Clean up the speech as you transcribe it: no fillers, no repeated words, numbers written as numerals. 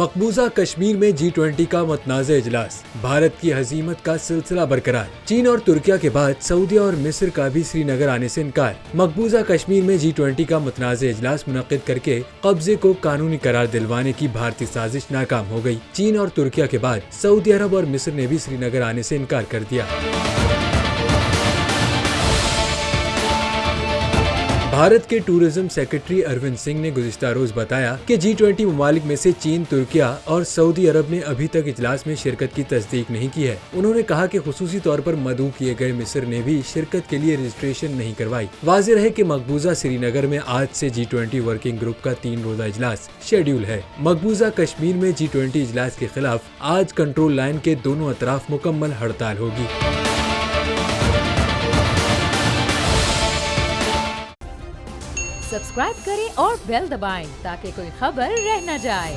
मकबूजा कश्मीर में G20 का मतनाज़ इजलास, भारत की हज़ीमत का सिलसिला बरकरार। चीन और तुर्किया के बाद सऊदी और मिस्र का भी श्रीनगर आने से इनकार। मकबूजा कश्मीर में G20 का मतनाज़ इजलास मुनक़्क़िद करके कब्जे को कानूनी करार दिलवाने की भारतीय साजिश नाकाम हो गई। चीन और तुर्किया के बाद सऊदी अरब और मिस्र ने भी श्रीनगर आने से इनकार कर दिया। भारत के टूरिज्म सेक्रेटरी अरविंद सिंह ने गुज़िश्ता रोज बताया कि G20 ममालिक में से चीन, तुर्किया और सऊदी अरब ने अभी तक इजलास में शिरकत की तस्दीक नहीं की है। उन्होंने कहा कि खुसूसी तौर पर मदऊ किए गए मिस्र ने भी शिरकत के लिए रजिस्ट्रेशन नहीं करवाई। वाज़ेह है कि मकबूजा श्रीनगर में आज से G20 वर्किंग ग्रुप का 3 रोज़ा इजलास शेड्यूल है। मकबूजा कश्मीर में G20 इजलास के खिलाफ आज कंट्रोल लाइन के दोनों अतराफ मुकम्मल हड़ताल होगी। सब्सक्राइब करें और बेल दबाएं ताकि कोई खबर रह न जाए।